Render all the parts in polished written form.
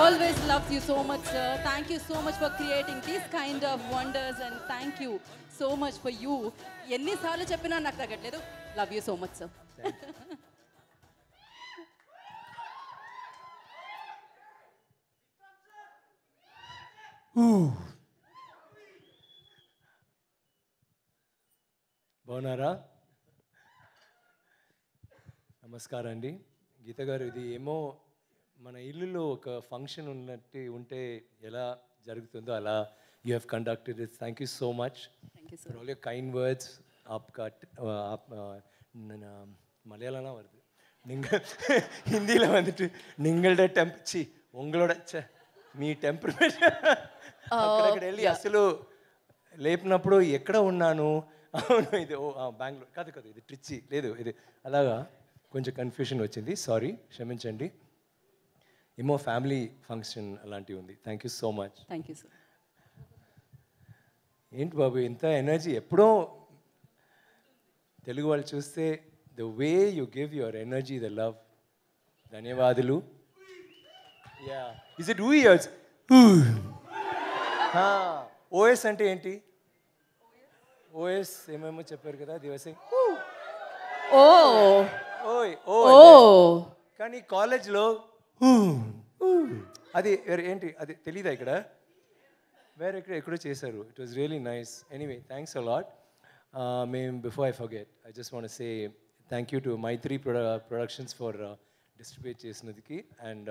always loves you so much, sir. Thank you so much for creating these kind of wonders, and thank you so much for you. ఎన్నిసార్లు చెప్పినా నాకు తగ్గట్లేదు. Love you so much, sir. బాగున్నారా? నమస్కారం అండి. గీత గారు, ఇది ఏమో మన ఇల్లులో ఒక ఫంక్షన్ ఉన్నట్టు ఉంటే ఎలా జరుగుతుందో అలా you have conducted it. Thank you so much for all your kind words. மலையாளம்னா வருது, நீங்கள் ஹிந்தியில் வந்துட்டு நீங்களோட சி உங்களோட మీ టెంపర్మెంట్ అక్కడక్కడ వెళ్ళి అసలు లేపినప్పుడు ఎక్కడ ఉన్నాను, అవును ఇది బెంగళూరు కాదు కాదు ఇది ట్రిచ్చి లేదు ఇది అలాగా కొంచెం కన్ఫ్యూషన్ వచ్చింది. సారీ, క్షమించండి. ఏమో ఫ్యామిలీ ఫంక్షన్ అలాంటివి ఉంది. Thank you so much. Thank you sir. ఏంటి బాబు ఇంత ఎనర్జీ? ఎప్పుడో తెలుగు వాళ్ళు చూస్తే the way you give your energy, the love. ధన్యవాదాలు. Yeah, is it years? OS అంటే ఏంటి? ఓఎస్ ఏమేమో చెప్పారు కదా దివసింగ్. ఓయ్ ఓ, కానీ కాలేజ్లో అది ఏంటి అది తెలీదా? ఇక్కడ వేరే ఎక్కడో చేశారు. It was really nice. Anyway, thanks a lot. మేము before I forget, I just want say thank you to Mythri productions for distribute చేసినందుకు, అండ్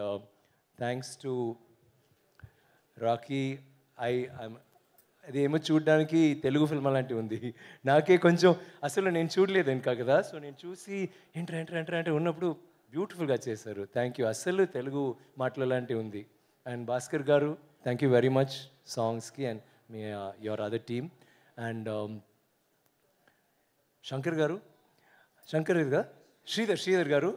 థ్యాంక్స్ టు రాకీ. అది ఏమో చూడడానికి తెలుగు ఫిల్మ్ అలాంటివి ఉంది. నాకే కొంచెం అసలు నేను చూడలేదు ఇంకా కదా, సో నేను చూసి ఏంటంటే ఉన్నప్పుడు బ్యూటిఫుల్గా చేశారు. Thank you. అసలు తెలుగు మాటలు లాంటివి ఉంది. And Bhaskar garu, thank you very much సాంగ్స్కి అండ్ మీ your other team. And Shankar garu, Sridhar garu,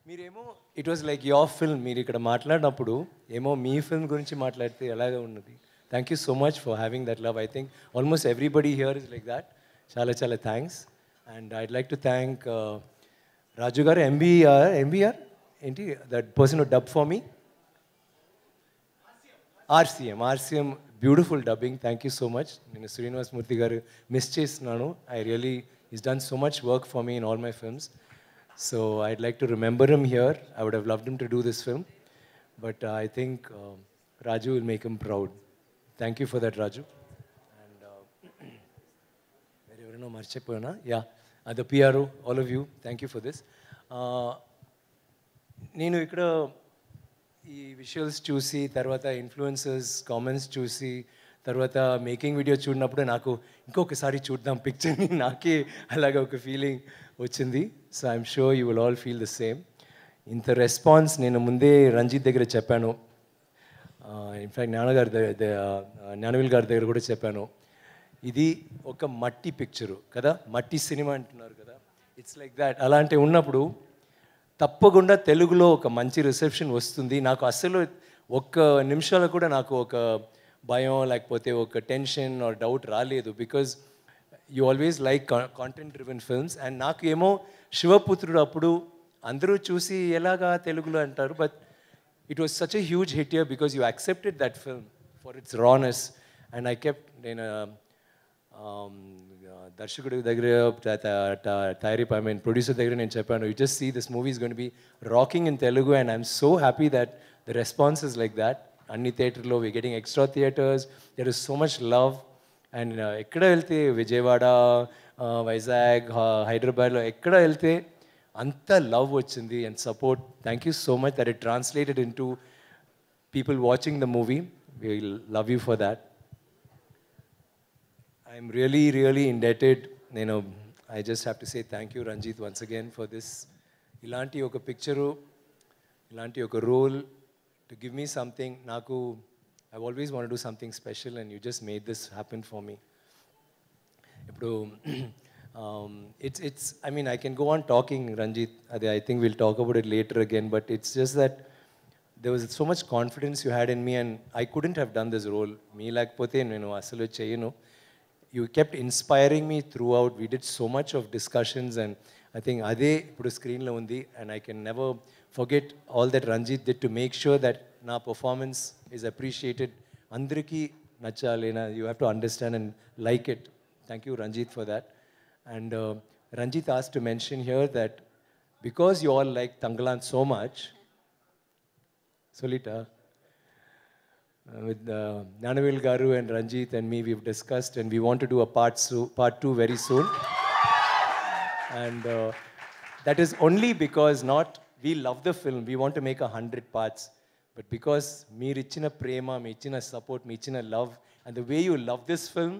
మీరేమో it was like your film. మీరు ఇక్కడ మాట్లాడినప్పుడు ఏమో మీ ఫిల్మ్ గురించి మాట్లాడితే ఎలాగ ఉన్నది. Thank you so much for having that love. I think almost everybody here is like that. చాలా చాలా thanks. And I'd like to thank Raju garu, MBR ఏంటి that person who dub for me, RCM beautiful dubbing. Thank you so much. నేను Srinivas Murthy garu miss చేస్తున్నాను. I really is done so much work for me in all my films. So I'd like to remember him here. I would have loved him to do this film, but I think Raju will make him proud. Thank you for that, Raju. And everyone marchepona, yeah, the PRO, all of you, thank you for this. నేను ఇక్కడ ఈ visuals చూసి తర్వాత influencers comments చూసి తర్వాత making video చూడినప్పుడు నాకు ఇంకొకసారి చూద్దాం పిక్చర్ని, నాకే అలాగే ఒక ఫీలింగ్ వచ్చింది. So I'm sure you will all feel the same. ఇంత రెస్పాన్స్ నేను ముందే రంజిత్ దగ్గర చెప్పాను, ఇన్ఫ్యాక్ట్ జ్ఞానవేల్ గారి దగ్గర కూడా చెప్పాను. ఇది ఒక మట్టి పిక్చరు కదా, మట్టి సినిమా అంటున్నారు కదా, ఇట్స్ లైక్ దాట్. అలాంటి ఉన్నప్పుడు తప్పకుండా తెలుగులో ఒక మంచి రిసెప్షన్ వస్తుంది. నాకు అసలు ఒక్క నిమిషాలు కూడా నాకు ఒక భయం లేకపోతే ఒక టెన్షన్ ఆర్ డౌట్ రాలేదు. Because you always like content driven films. And నాకు ఏమో శివపుత్రుడు అప్పుడు అందరూ చూసి ఎలాగా తెలుగులో అంటారు, but it was such a huge hit here because you accepted that film for its rawness. And I kept, నేను దర్శకుడి దగ్గర ఐ మీన్ ప్రొడ్యూసర్ దగ్గర నేను చెప్పాను, you just see this movie is going to be rocking in Telugu. And I'm so happy that the response is like that. అన్ని థియేటర్లో we getting extra theatres, there is so much love. And ఎక్కడ వెళ్తే విజయవాడ, వైజాగ్, హైదరాబాద్లో ఎక్కడ వెళ్తే అంత love వచ్చింది and support. Thank you so much that it translated into people watching the movie. We love you for that. I'm really indebted. నేను I just have to say thank you Ranjith once again for this. ఇలాంటి ఒక picture, ఇలాంటి ఒక role to give me something. Naku, I've always wanted to do something special and you just made this happen for me. It's I mean I can go on talking, Ranjit. I think we'll talk about it later again, but it's just that there was so much confidence you had in me and I couldn't have done this role. Me lakapothe nenu asalu cheyanu. You kept inspiring me throughout. We did so much of discussions and I think ade ippudu screen lo undi and I can never forget all that Ranjit did to make sure that నా performance is appreciated. Andariki nachalena, you have to understand and like it. Thank you, Ranjit, for that. And Ranjit asked to mention here that because you all like Tangalan so much, Solita, with Nanavil Garu and Ranjit and me, we've discussed and we want to do a part two very soon. And that is only because not we love the film, we want to make 100 parts. But because meer ichina prema, mee ichina support, mee ichina love, and the way you love this film,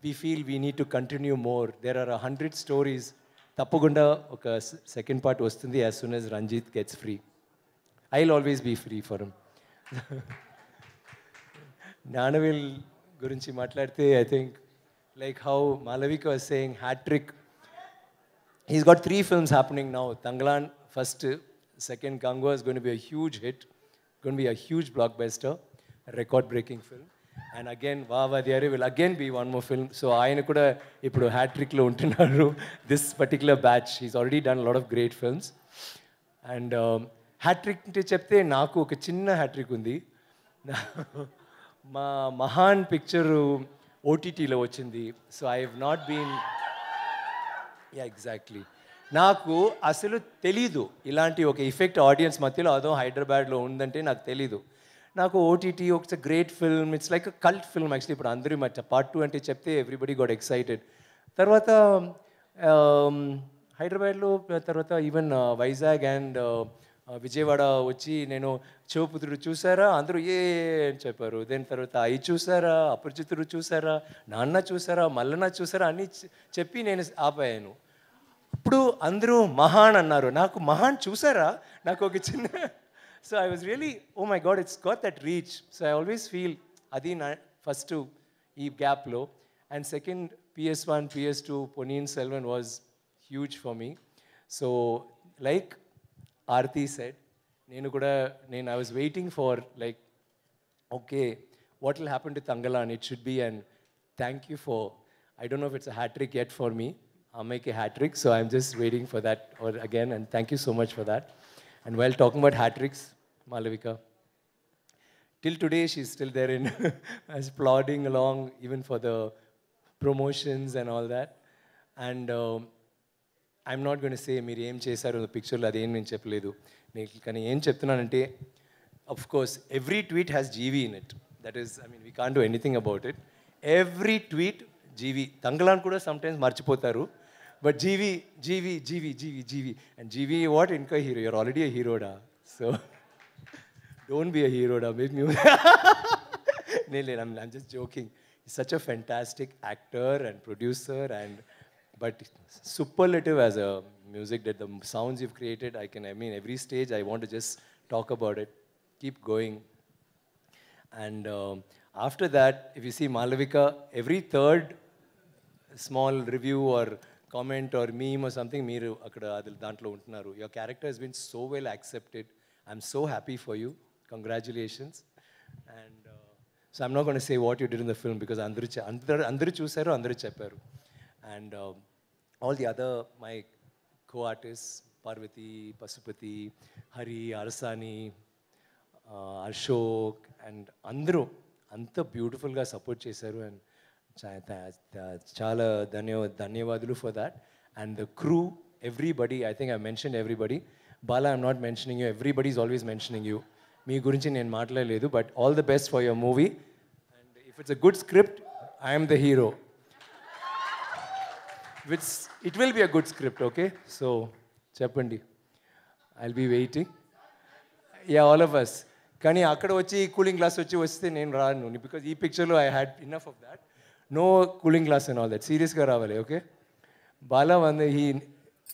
we feel we need to continue more. There are 100 stories. Tappagunda oka second part vastundi as soon as Ranjit gets free. I'll always be free for him. Nanavil gurinchi matladte, I think, like how Malavika was saying, hat trick. He's got 3 films happening now. Tangalan first, second Gangwa is going to be a huge hit, going to be a huge blockbuster, a record-breaking film. And again, Vava Diyare will again be one more film. So ayana kuda ippudu hat trick lo untunnaru. This particular batch, he's already done a lot of great films. And hat trick ante chepte naaku oka chinna hat trick undi. Ma Mahan picture OTT lo vachindi. So I have not been. Yeah, exactly. నాకు అసలు తెలీదు ఇలాంటి ఒక effect audience మధ్యలో అదో హైదరాబాద్లో ఉందంటే నాకు తెలీదు. నాకు ఓటీటీ ఒక great film, it's like a cult film actually. ఇప్పుడు అందరూ పార్ట్ 2 అంటే చెప్తే ఎవ్రీబడి గాట్ ఎక్సైటెడ్. తర్వాత హైదరాబాద్లో, తర్వాత ఈవెన్ వైజాగ్ అండ్ విజయవాడ వచ్చి నేను శివపుత్రుడు చూసారా, అందరూ ఏ అని చెప్పారు. దెన్ తర్వాత అయి చూసారా, అపరిచితుడు చూసారా, నాన్న చూసారా, మల్లన్న చూసారా అని చెప్పి నేను ఆపాను. ఇప్పుడు అందరూ మహాన్ అన్నారు. నాకు మహాన్ చూసారా, నాకు ఒక చిన్న. So I was really, oh my God, it's got that reach. So I always feel అది నా ఫస్ట్ ఈ గ్యాప్లో. And second PS1, PS2, Ponniyin Selvan was huge for me. So like Aarti said, I was waiting for like, okay, what will happen to Tangalan? It should be, and thank you for, I don't know if it's a hat trick yet for me. I'll make a hat trick, so I'm just waiting for that or again, and thank you so much for that. And while talking about hat tricks, Malavika, till today she's still there in as plodding along even for the promotions and all that. And I'm not going to say మీరు ఏం చేశారు పిక్చర్లో, అదేం నేను చెప్పలేదు. నేను కానీ ఏం చెప్తున్నానంటే, of course every tweet has GV in it. That is, I mean, we can't do anything about it. Every tweet GV. Tangalan కూడా sometimes మర్చిపోతారు, but GV. And GV what? Inka hero. You're already a hero da. So don't be a hero da. Make me. I'm just joking. He's such a fantastic actor and producer, and but superlative as a music, that the sounds you've created, I mean, every stage I want to just talk about it. Keep going. And after that, if you see Malavika, every third small review or comment or meme or something, మీరు అక్కడ దాంట్లో ఉంటున్నారు. Your character has been so well accepted. I'm so happy for you. Congratulations. And so I'm not going to say what you did in the film because అందరూ చూసారు, అందరూ చెప్పారు. And all the other, my co-artists, Parvati, Pasupati, Hari, Arasani, Ashok, and అందరూ అంత బ్యూటిఫుల్గా support చేశారు. And చాలా ధన్యవాదాలు for that. And the crew, everybody, I think I mention everybody. Bala, I'm not mentioning you, everybody is always mentioning you. మీ గురించి నేను మాట్లాడలేదు, but all the best for your movie. And if it's a good script, I'm the hero. It will be a good script, okay? So, చెప్పండి, I'll be waiting. Yeah, all of us. కానీ అక్కడ వచ్చి cooling glass వస్తే నేను రాను, because ఈ పిక్చర్లో I had enough of that. No cooling glass and all that. సీరియస్గా రావాలి, ఓకే? బాలా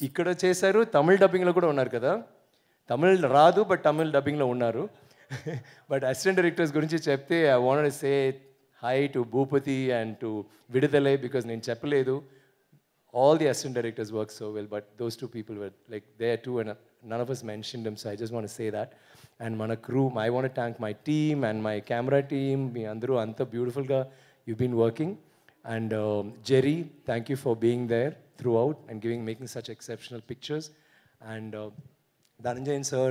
ఇక్కడ చేశారు, తమిళ్ డబ్బింగ్లో కూడా ఉన్నారు కదా. తమిళ్ రాదు, బట్ తమిళ్ డబ్బింగ్లో ఉన్నారు. బట్ అసిస్టెంట్ డైరెక్టర్స్ గురించి చెప్తే I wanted to say high to Bhupathi and to విడుదలై, బికాజ్ నేను చెప్పలేదు. All the assistant directors work so well, but those two people were like there too, and none of us mentioned them, so I just want to say that. And mana crew, I want to thank my team and my camera team. Me andru anta beautiful ga you've been working. And Jerry, thank you for being there throughout and making such exceptional pictures. And Dhananjayan sir,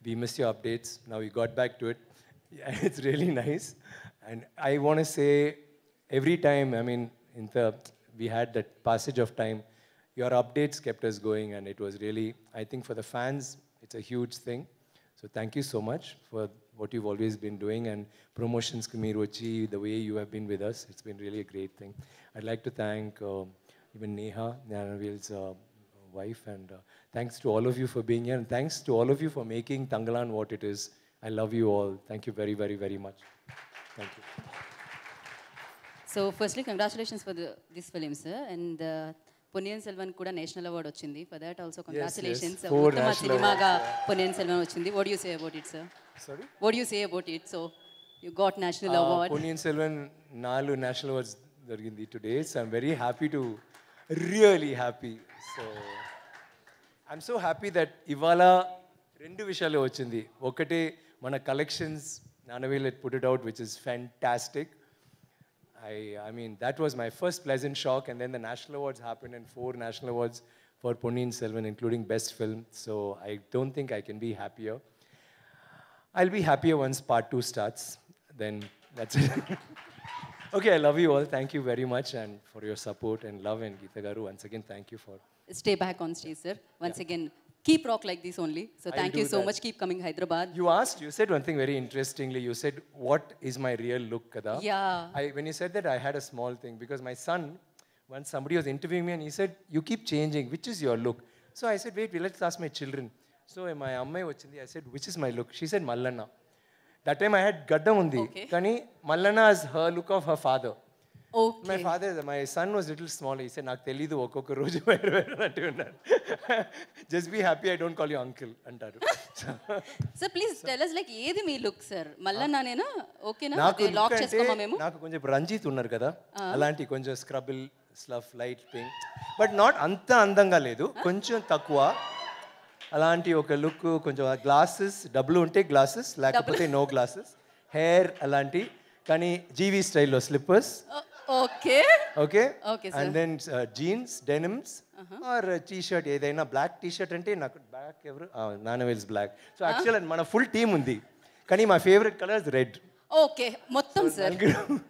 We missed your updates. Now we got back to it. Yeah, it's really nice. And I want to say, every time, I mean, we had that passage of time, your updates kept us going, and it was really, I think for the fans, it's a huge thing. So thank you so much for what you've always been doing, and promotions Kamirochi, the way you have been with us, it's been really a great thing. I'd like to thank even Neha, Nanavil's wife, and thanks to all of you for being here, and thanks to all of you for making Tangalan what it is. I love you all. Thank you very, very, very much. Thank you. So firstly congratulations for this film, sir. And Ponniyin Selvan కూడా national award వచ్చింది. For that also congratulations. ఉత్తమ సినిమాగా పొన్నియిన్ సెల్వన్ వచ్చింది. What you say about it, sir? Sorry? What do you say about it? So you got national award. Ponniyin Selvan 4 national awards జరిగింది today. So I'm very happy to, really happy. So I'm so happy that ఇవాళ 2 విషయాలు వచ్చింది. ఒకటి మన collections, Nanavil had put it out, which is fantastic. I mean, that was my first pleasant shock, and then the national awards happened, and 4 national awards for Ponniyin Selvan, including best film. So I don't think I can be happier. I'll be happier once part 2 starts. Then that's it. Okay, I love you all. Thank you very much, and for your support and love. And Geeta Garu, once again, thank you for. Stay back on stage, sir. Once again, keep rock like this only. So I'll thank do you so that. much. Keep coming Hyderabad. You said one thing very interestingly. You said, what is my real look, Kada? Yeah. When you said that, I had a small thing, because my son, once somebody was interviewing me, and he said, you keep changing, which is your look? So I said, wait, let's ask my children. So my amma vachindi, I said, which is my look? She said, Mallanna. That time I had gadda undi. Okay. Kani Mallanna is her look of her father. Okay. My son was little smaller. He said, నాకు తెలీదు ఒక్కొక్క రోజు వేరు వేరు అంటూ ఉన్నాడు. Just be happy I don't call you uncle అంటారు. Sir, please tell us, like, ఏది మీ లుక్, సార్? మల్లన్నానేనా? ఓకేనా? నాకు లాక్ చేసుకోమా మేము? నాకు కొంచెం ఇప్పుడు రంజిత్ ఉన్నారు కదా, అలాంటి కొంచెం Scrabble స్లఫ్ light thing, but not అంత అందంగా లేదు, కొంచెం తక్కువ. అలాంటి ఒక లుక్, కొంచెం గ్లాసెస్, డబ్బులు ఉంటే గ్లాసెస్, లేకపోతే నో గ్లాసెస్, హెయిర్ అలాంటి, కానీ జీవీ స్టైల్లో slippers. Okay okay. Okay sir. And then jeans, denims or T shirt, ఏదైనా బ్లాక్ టీ షర్ట్ అంటే నాకు బ్లాక్ ఎవరు, నానవెల్స్ బ్లాక్. సో యాక్చువల్ మన ఫుల్ టీమ్ ఉంది, కానీ మా ఫేవరెట్ కలర్ రెడ్. ఓకే, మొత్తం సార్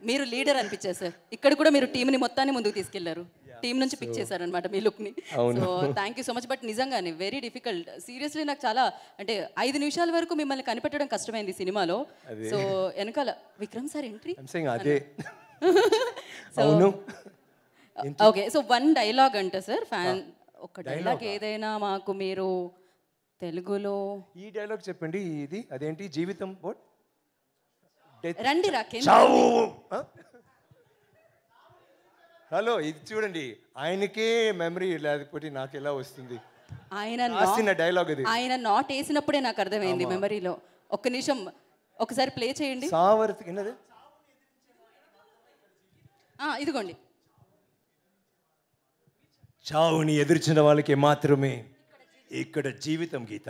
మీరు లీడర్ అనిపించారు సార్. ఇక్కడ కూడా మీరు టీంని మొత్తాన్ని ముందుకు తీసుకెళ్లారు, టీం నుంచి పిక్ చేశారు అనమాట మీ లుక్ని. So thank you so much. But నిజంగానే వెరీ డిఫికల్ట్, సీరియస్లీ. నాకు చాలా, అంటే 5 నిమిషాల వరకు మిమ్మల్ని కనిపెట్టడం కష్టమైంది సినిమాలో. సో వెనకాల విక్రమ్ సార్ ఎంట్రీ. అదే అవును. ఓకే, సో 1 డైలాగ్ అంట సార్, ఫ్యాన్ ఒక డైలాగ్ ఏదైనా మాకు మీరు తెలుగులో. ఈ డైలాగ్ చెప్పండి. ఇది అదేంటి, జీవితం రండి రాకేన్. హలో, ఇది చూడండి, ఆయనకే మెమరీ లేకపోతే నాకు ఎలా వస్తుంది? ఆయన డైలాగ్ ఇది. ఆయన నాట్ వేసినప్పుడే నాకు అర్థమైంది మెమరీలో. ఒక్క నిమిషం ఒకసారి ప్లే చేయండి. సావర్తి కిందది ఇదిగోండి. చావుని ఎదుర్చిన వాళ్ళకి మాత్రమే ఇక్కడ జీవితం, గీత.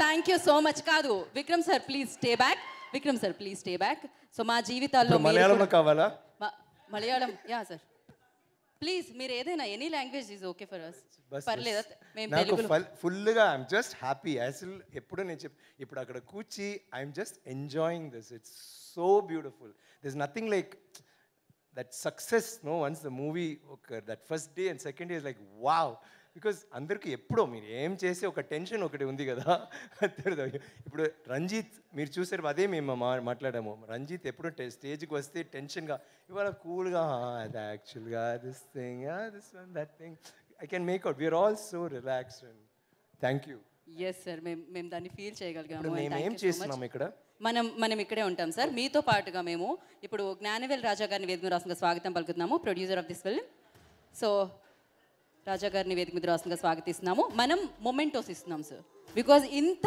Thank you so much. కాదు Vikram sir, please stay back. Vikram sir, please stay back. So మా జీవితాల్లో మలయాళంలో కావాలా? Malayalam, yeah sir, please. మీరు ఏదైనా any language is okay for us, పర్లేదా? మేము తెలుగులో ఫుల్గా ఐఎమ్ జస్ట్ హ్యాపీ. అసలు ఎప్పుడు నేను ఇప్పుడు అక్కడ కూర్చి I'm just enjoying this. It's so beautiful. This nothing like that success, no, once the movie, that first day and second day is like wow, because అందరికి ఎప్పుడో మీరు ఏం చేసే ఒక టెన్షన్ ఒకటి ఉంది కదా. ఇప్పుడు రంజిత్ మీరు చూసారు, అదే మేము మాట్లాడాము. రంజిత్ ఎప్పుడు స్టేజ్కి వస్తే టెన్షన్గా, ఇవాళ కూల్గా, అది యాక్చువల్గా this thing, this one, that thing, I can make out. We're all so relaxed. And thank you. Yes sir, మేము దాన్ని ఫీల్ చేయగలిగాము. మేము ఏం చేస్తున్నాం ఇక్కడ? మనం ఇక్కడే ఉంటాం సార్ మీతో పాటుగా. మేము ఇప్పుడు జ్ఞానవేల్ రాజా గారిని వేదిక మీద రాష్ట్రంగా స్వాగతం పలుకుతున్నాము, producer of this film. So Raja గారిని వేదిక మీద రాష్ట్రంగా స్వాగతిస్తున్నాము. మనం మొమెంటోస్ ఇస్తున్నాం సార్, బికాజ్ ఇంత